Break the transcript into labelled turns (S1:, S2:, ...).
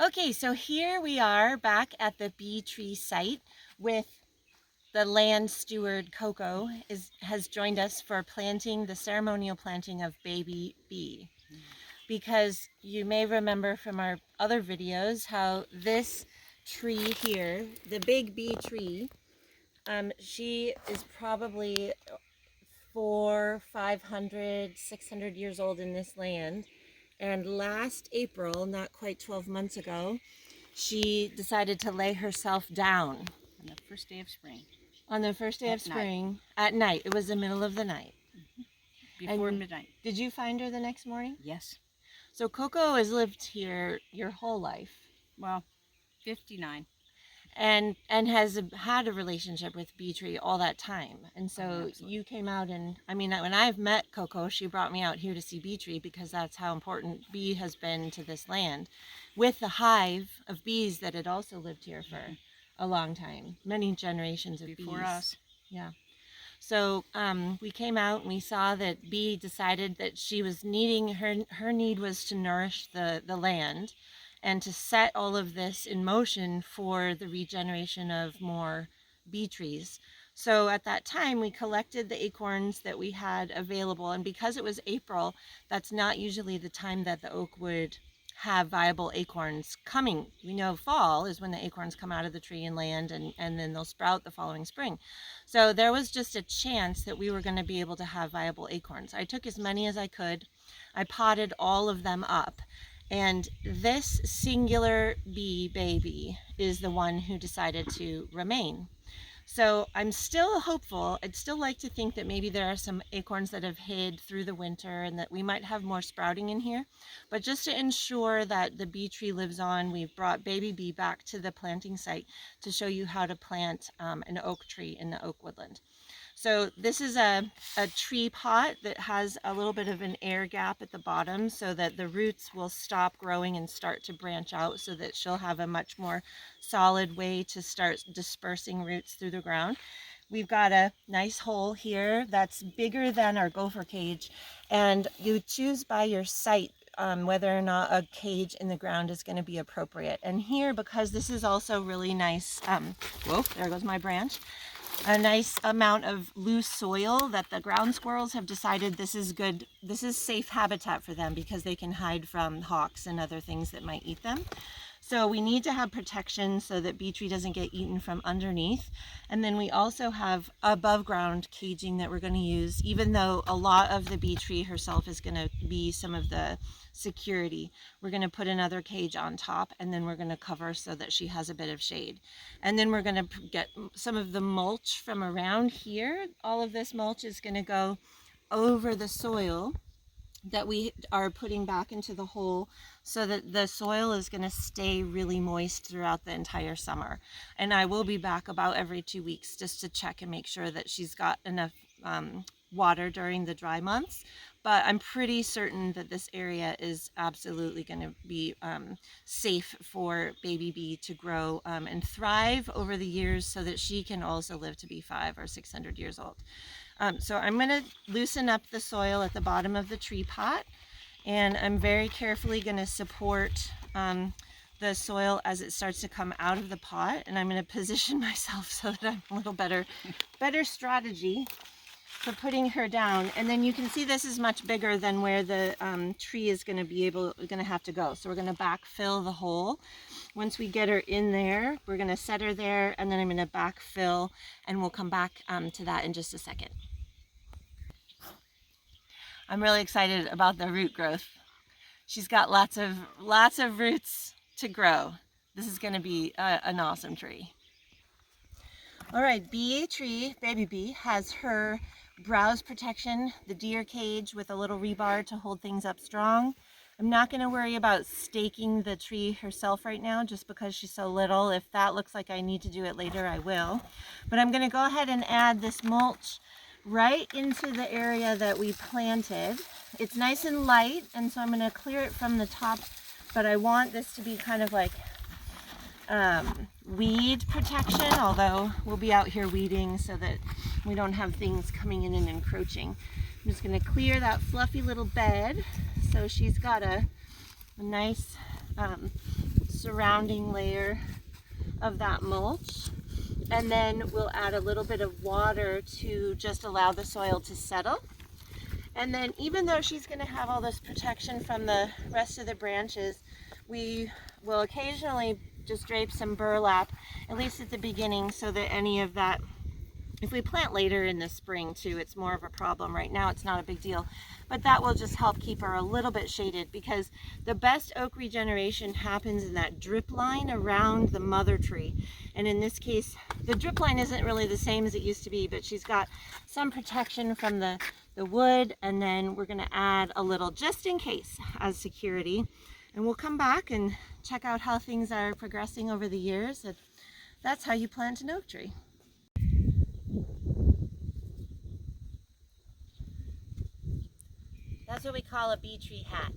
S1: Okay, so here we are back at the bee tree site with the land steward Coco has joined us for planting the ceremonial planting of baby bee. Because you may remember from our other videos how this tree here, the big bee tree, she is probably 500, 600 years old in this land. And last April, not quite 12 months ago, she decided to lay herself down.
S2: On the first day of spring.
S1: On the first day of spring, at night. It was the middle of the night.
S2: Before midnight.
S1: Did you find her the next morning?
S2: Yes.
S1: So Coco has lived here your whole life.
S2: Well, 59.
S1: And has had a relationship with Bee Tree all that time. And so you came out and, I mean, when I've met Coco, she brought me out here to see Bee Tree because that's how important bee has been to this land, with the hive of bees that had also lived here for a long time, many generations of
S2: Before
S1: bees.
S2: us.
S1: Yeah. So we came out and we saw that Bee decided that she was needing, her need was to nourish the land and to set all of this in motion for the regeneration of more bee trees. So at that time, we collected the acorns that we had available. And because it was April, that's not usually the time that the oak would have viable acorns coming. We know fall is when the acorns come out of the tree and land, and then they'll sprout the following spring. So there was just a chance that we were going to be able to have viable acorns. I took as many as I could. I potted all of them up. And this singular bee baby is the one who decided to remain. So I'm still hopeful. I'd still like to think that maybe there are some acorns that have hid through the winter and that we might have more sprouting in here. But just to ensure that the bee tree lives on, we've brought baby bee back to the planting site to show you how to plant an oak tree in the oak woodland. So this is a tree pot that has a little bit of an air gap at the bottom so that the roots will stop growing and start to branch out, so that she'll have a much more solid way to start dispersing roots through the ground. We've got a nice hole here that's bigger than our gopher cage, and you choose by your site whether or not a cage in the ground is going to be appropriate. And here, because this is also really nice, whoa, there goes my branch, a nice amount of loose soil that the ground squirrels have decided this is good. This is safe habitat for them because they can hide from hawks and other things that might eat them. So we need to have protection so that bee tree doesn't get eaten from underneath. And then we also have above ground caging that we're going to use, even though a lot of the bee tree herself is going to be some of the security. We're going to put another cage on top, and then we're going to cover so that she has a bit of shade. And then we're going to get some of the mulch from around here. All of this mulch is going to go over the soil that we are putting back into the hole, so that the soil is going to stay really moist throughout the entire summer. And I will be back about every 2 weeks just to check and make sure that she's got enough water during the dry months. But I'm pretty certain that this area is absolutely going to be safe for baby bee to grow and thrive over the years, so that she can also live to be 500 or 600 years old. So I'm going to loosen up the soil at the bottom of the tree pot, and I'm very carefully going to support the soil as it starts to come out of the pot, and I'm going to position myself so that I'm a little better strategy for putting her down. And then you can see this is much bigger than where the tree is going to have to go. So we're going to backfill the hole. Once we get her in there, we're going to set her there, and then I'm going to backfill, and we'll come back to that in just a second. I'm really excited about the root growth. She's got lots of roots to grow. This is going to be an awesome tree. All right, bee tree, baby bee, has her browse protection, the deer cage with a little rebar to hold things up strong. I'm not going to worry about staking the tree herself right now, just because she's so little. If that looks like I need to do it later, I will. But I'm going to go ahead and add this mulch right into the area that we planted. It's nice and light, and so I'm going to clear it from the top, but I want this to be kind of like weed protection, although we'll be out here weeding so that we don't have things coming in and encroaching. I'm just going to clear that fluffy little bed so she's got a nice surrounding layer of that mulch. And then we'll add a little bit of water to just allow the soil to settle. And then even though she's going to have all this protection from the rest of the branches, we will occasionally just drape some burlap, at least at the beginning, so that any of that, if we plant later in the spring too, it's more of a problem. Right now it's not a big deal, but that will just help keep her a little bit shaded, because the best oak regeneration happens in that drip line around the mother tree. And in this case, the drip line isn't really the same as it used to be, but she's got some protection from the wood, and then we're going to add a little just in case as security. And we'll come back and check out how things are progressing over the years. And that's how you plant an oak tree. That's what we call a bee tree hat.